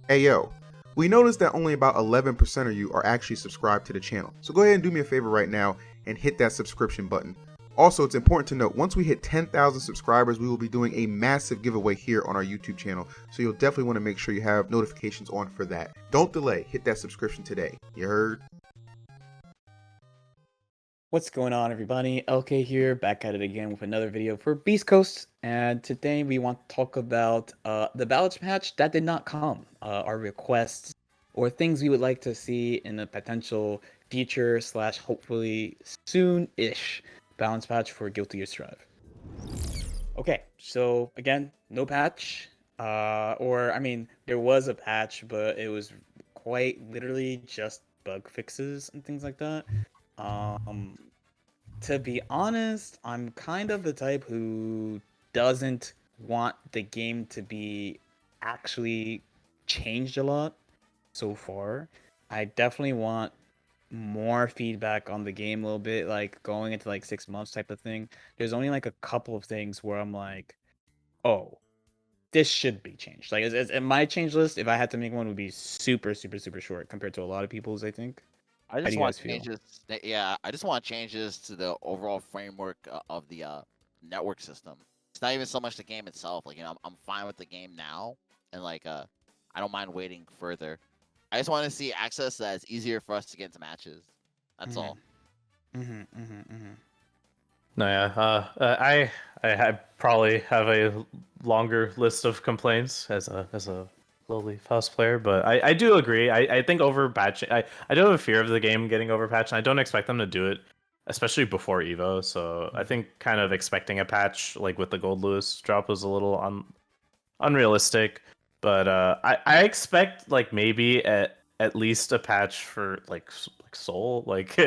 Ayo, we noticed that only about 11% of you are actually subscribed to the channel, so go ahead and do me a favor right now and hit that subscription button. Also, it's important to note, once we hit 10,000 subscribers, we will be doing a massive giveaway here on our YouTube channel, so you'll definitely want to make sure you have notifications on for that. Don't delay, hit that subscription today. You heard? What's going on, everybody? LK here, back at it again with another video for Beastcoast, and today we want to talk about the balance patch that did not come, our requests, or things we would like to see in a potential future / hopefully soon-ish balance patch for Guilty Gear Strive. Okay, so again, no patch, there was a patch, but it was quite literally just bug fixes and things like that. To be honest, I'm kind of the type who doesn't want the game to be actually changed a lot so far. I definitely want more feedback on the game a little bit, like going into like 6 months type of thing. There's only like a couple of things where I'm like, oh, this should be changed. Like, in my change list, if I had to make one, would be super, super, super short compared to a lot of people's, I think. I How do just you want guys feel? changes. Yeah, I just want changes to the overall framework of the network system. It's not even so much the game itself. Like, I'm fine with the game now, and I don't mind waiting further. I just want to see access that's easier for us to get into matches. That's all. No, yeah. I probably have a longer list of complaints as a lowly FOS player, but I do agree. I think overpatching. I do have a fear of the game getting overpatched, and I don't expect them to do it, especially before Evo. So I think kind of expecting a patch like with the Gold Lewis drop was a little unrealistic. But I expect like maybe at least a patch for like Soul, like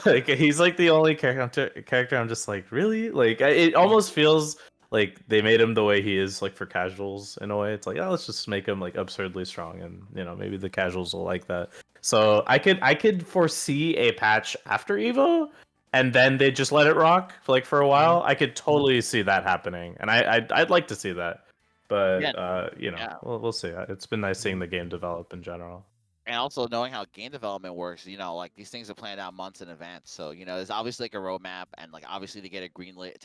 like he's like the only character I'm just like, really, like it almost feels like they made him the way he is, like for casuals in a way. It's like, oh, let's just make him like absurdly strong, and maybe the casuals will like that. So I could foresee a patch after Evo, and then they just let it rock for a while. I could totally see that happening, and I'd like to see that. But Yeah. we'll see. It's been nice seeing the game develop in general. And also knowing how game development works, like these things are planned out months in advance. So there's obviously like a roadmap, and like obviously to get it greenlit,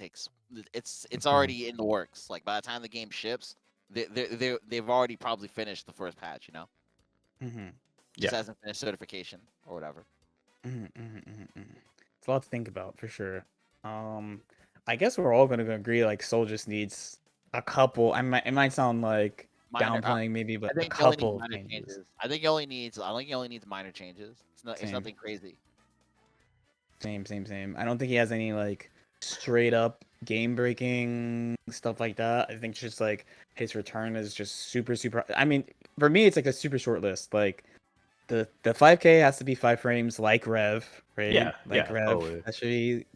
it's already in the works. Like by the time the game ships, they've already probably finished the first patch. Just hasn't finished certification or whatever. It's a lot to think about for sure. I guess we're all gonna agree like Soul just needs a couple. It might sound like downplaying maybe, but a couple of changes. I think he only needs minor changes. It's nothing crazy. Same. I don't think he has any like straight up game breaking stuff like that. I think just like his return is just super. I mean, for me, it's like a super short list. Like the 5K has to be 5 frames, like Rev, right? Yeah, Rev. totally. That should be.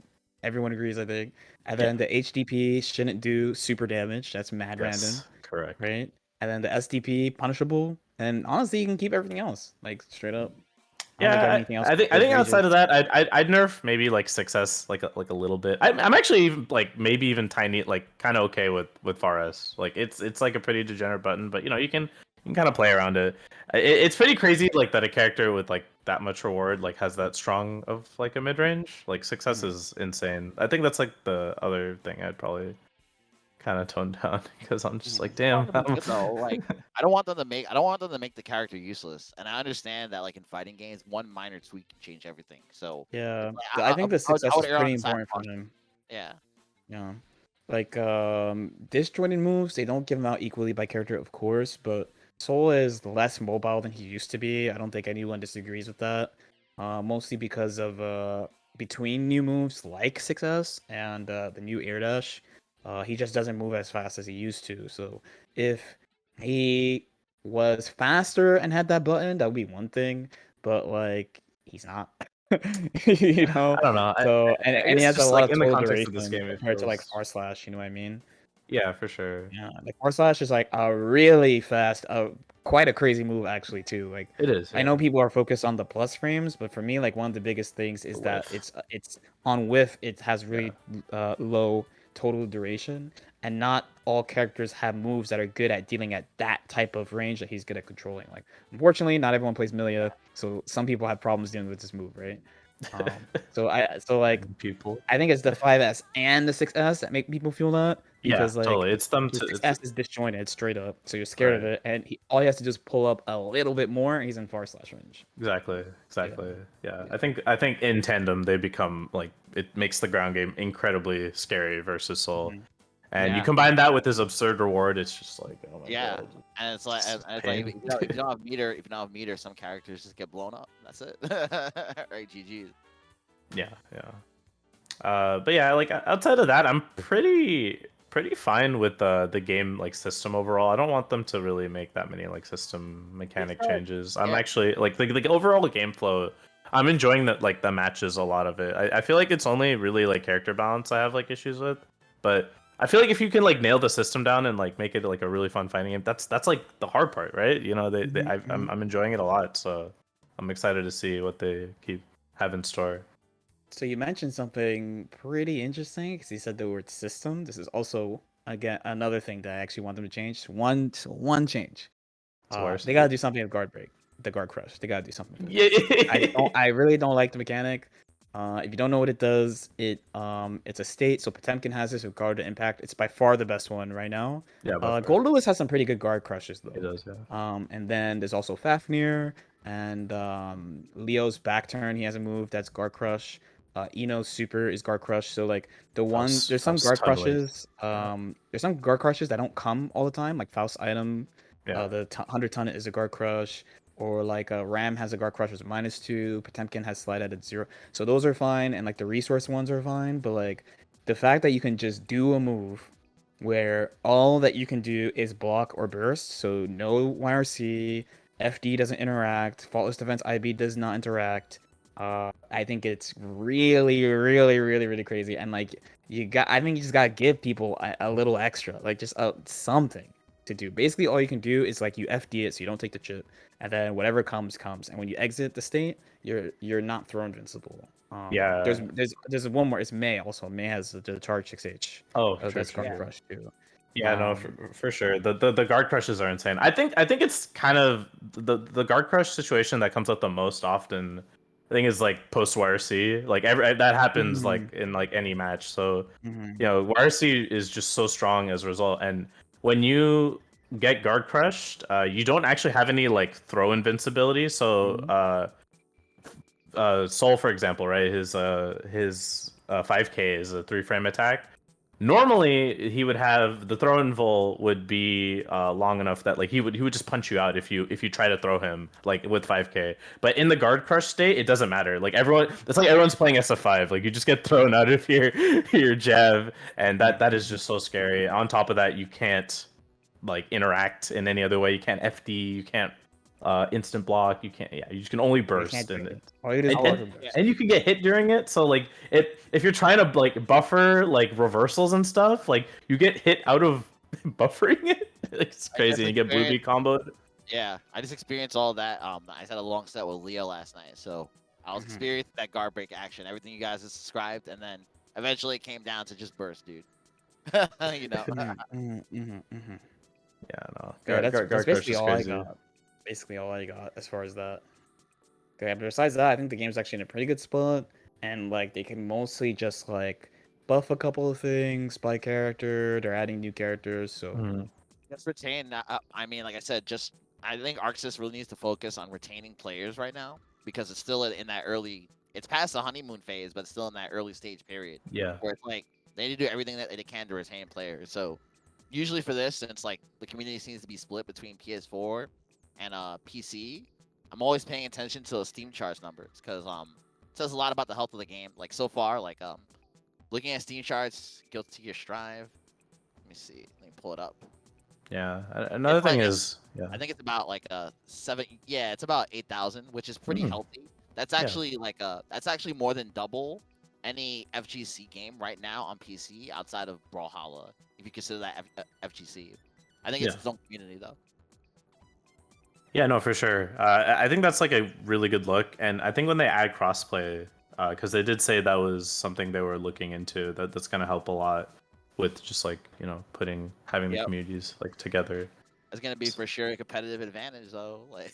Everyone agrees, I think. And then the HDP shouldn't do super damage. That's mad random. Correct. Right? And then the SDP punishable. And honestly, you can keep everything else, like straight up. I think outside of that, I'd nerf maybe like 6S like a little bit. I'm actually even like maybe even tiny like kind of okay with FARS. Like it's like a pretty degenerate button, but you can kind of play around it. It's pretty crazy like that a character with like that much reward like has that strong of like a mid range. Like 6S is insane. I think that's like the other thing I'd probably kind of toned down because I'm just like, damn. Like I don't want them to make the character useless, and I understand that like in fighting games, one minor tweak can change everything. So yeah, like, I think the success is pretty important for them. Yeah. Like disjointed moves, they don't give them out equally by character, of course, but Soul is less mobile than he used to be. I don't think anyone disagrees with that. Mostly because of between new moves like 6S and the new air dash. He just doesn't move as fast as he used to. So if he was faster and had that button, that would be one thing. But like he's not. I don't know. So and he has a lot of total duration this game compared to like r/. You know what I mean? Yeah, for sure. Yeah, like r/ is like a really fast, quite a crazy move actually too. Like it is. Yeah. I know people are focused on the plus frames, but for me, like one of the biggest things is that it's on whiff. It has really low total duration, and not all characters have moves that are good at dealing at that type of range that he's good at controlling. Like, unfortunately, not everyone plays Milia, so some people have problems dealing with this move, right? So like People. I think it's the 5S and the 6S that make people feel that, Yeah, because like totally. It's them the to. 6S is disjointed straight up, so you're scared of Right. it, and all he has to do is pull up a little bit more, and he's in far slash range. Exactly. Yeah. I think in tandem they become like it makes the ground game incredibly scary versus Soul. Mhm. And you Yeah. combine that with his absurd reward, it's just like, oh my Yeah, god. and it's like, It's and it's like pain. if you don't have meter, if you don't have meter, some characters just get blown up. That's it. Right, GG. Yeah. But yeah, like outside of that, I'm pretty fine with the game like system overall. I don't want them to really make that many like system mechanic changes. I'm yeah. actually like the overall game flow. I'm enjoying that like the matches, a lot of it. I feel like it's only really like character balance I have like issues with, but I feel like if you can like nail the system down and like make it like a really fun fighting game, that's like the hard part, right? You know, I'm enjoying it a lot, so I'm excited to see what they have in store. So you mentioned something pretty interesting, because you said the word system. This is also, again, another thing that I actually want them to change. One change. They gotta do something with guard break, the guard crush. They gotta do something for this. Yeah. I really don't like the mechanic. If you don't know what it does, it's a state. So Potemkin has this with guard to impact. It's by far the best one right now. Yeah, by far. Gold Lewis has some pretty good guard crushes though. It does, yeah. And then there's also Fafnir, and Leo's back turn. He has a move that's guard crush. Eno's super is guard crush. So like there's some guard crushes. There's some guard crushes that don't come all the time, like Faust item. Yeah. The 100 ton is a guard crush, or like Ram has a guard crush with -2. Potemkin has slide at 0. So those are fine, and like the resource ones are fine. But like the fact that you can just do a move where all that you can do is block or burst, so no YRC, FD doesn't interact, faultless defense IB does not interact. I think it's really crazy, and like I think you just gotta give people a little extra, like just something to do. Basically, all you can do is like you FD it, so you don't take the chip, and then whatever comes, and when you exit the state, you're not throw invincible. Yeah. There's one more. It's May also. May has the charge 6H. Oh, That's guard crush too. Yeah, no, for sure. The guard crushes are insane. I think it's kind of the guard crush situation that comes up the most often. I think is like post YRC. Like that happens like in like any match. So you know, YRC is just so strong as a result. And when you get guard crushed, you don't actually have any like throw invincibility. So Soul, for example, right? His 5K is a 3-frame attack. Normally, he would have the throw invul would be long enough that like he would just punch you out if you try to throw him like with 5K. But in the guard crush state, it doesn't matter. Like it's like everyone's playing SF5. Like you just get thrown out of your jab, and that is just so scary. On top of that, you can't like interact in any other way. You can't FD. You can't instant block. You can't. Yeah, you just can only burst, and you can get hit during it. So like if you're trying to like buffer like reversals and stuff, like you get hit out of buffering it. It's crazy. And you get blue B comboed. Yeah, I just experienced all that. I had a long set with Leo last night, so I was experiencing that guard break action, everything you guys have described, and then eventually it came down to just burst, dude. You know. Yeah, no. That's basically all I got. Basically all I got as far as that. Okay, but besides that, I think the game's actually in a pretty good spot, and like they can mostly just like buff a couple of things by character. They're adding new characters, so just retain. I mean, like I said, I think Arxis really needs to focus on retaining players right now, because it's still in that early. It's past the honeymoon phase, but it's still in that early stage period. Yeah. Where it's like they need to do everything that they can to retain players. So usually for this, since like the community seems to be split between PS4 and PC, I'm always paying attention to the Steam charts numbers, because it says a lot about the health of the game. Like so far, like looking at Steam charts, Guilty Gear Strive. Let me see. Let me pull it up. Yeah. Another thing is, I think it's about like 7. Yeah, it's about 8,000, which is pretty healthy. That's actually that's actually more than double any FGC game right now on PC outside of Brawlhalla, if you consider that FGC. I think it's its own community though. Yeah, no, for sure. I think that's like a really good look, and I think when they add crossplay, because they did say that was something they were looking into, that's going to help a lot. with just like having the Yep. communities like together. It's gonna be for sure a competitive advantage though. Like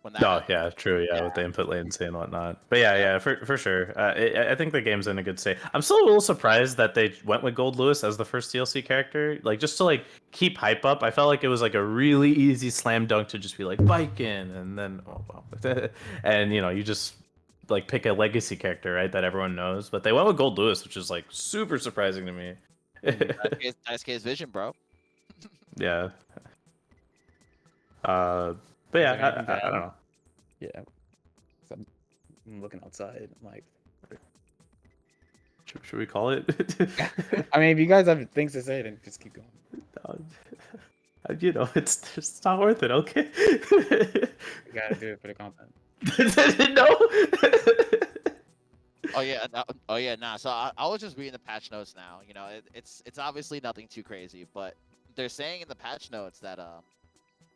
when that Oh happens. yeah, true. Yeah, Yeah. with the input latency and whatnot. But yeah, Yep. yeah, for sure. I think the game's in a good state. I'm still a little surprised that they went with Gold Lewis as the first DLC character, like just to like keep hype up. I felt like it was like a really easy slam dunk to just be like Viking, and then oh well, and you just like pick a legacy character, right, that everyone knows. But they went with Gold Lewis, which is like super surprising to me. Daisuke's vision, bro. Yeah. But Is yeah, there anything to I don't add? know. Yeah. So I'm looking outside. I'm like, Should we call it? I mean, if you guys have things to say, then just keep going. It's not worth it. Okay. You gotta do it for the content. No. Oh yeah, nah. So I was just reading the patch notes now. You know, it's obviously nothing too crazy, but they're saying in the patch notes that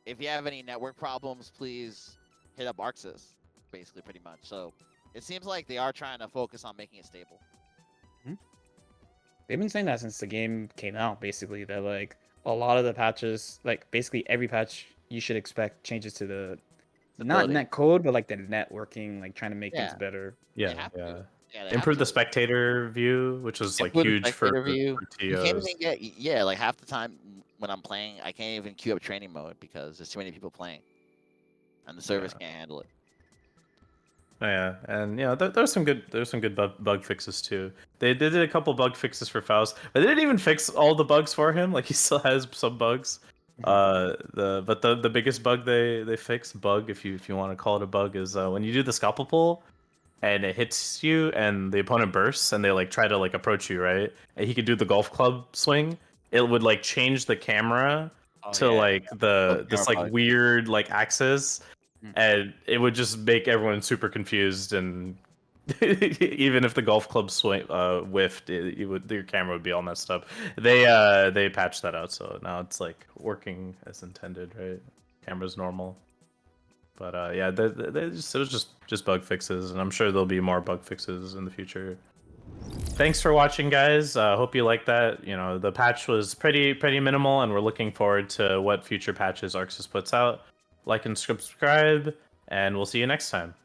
if you have any network problems, please hit up Arxis, basically, pretty much. So it seems like they are trying to focus on making it stable. They've been saying that since the game came out, basically, that like a lot of the patches, like basically every patch, you should expect changes to the not Stability. net code, but like the networking, like trying to make things Yeah. better. They Yeah, have yeah. to. Yeah, they have Improve the to. spectator view, which was like Improve the huge for spectator view. You can't TOs. even get like half the time when I'm playing, I can't even queue up training mode because there's too many people playing, and the service can't handle it. Oh, yeah, and there's some good bug fixes too. They did a couple bug fixes for Faust, but they didn't even fix all the bugs for him. Like he still has some bugs. The biggest bug they fixed, if you want to call it a bug, is when you do the scalpel pull and it hits you and the opponent bursts and they like try to like approach you, right? And he could do the golf club swing. It would like change the camera to like this like weird like axis, and it would just make everyone super confused. And even if the golf club swing whiffed, your camera would be all messed up. They patched that out, so now it's like working as intended, right? Camera's normal. But yeah, it was just bug fixes, and I'm sure there'll be more bug fixes in the future. Thanks for watching, guys. Hope you liked that. The patch was pretty minimal, and we're looking forward to what future patches Arxis puts out. Like and subscribe, and we'll see you next time.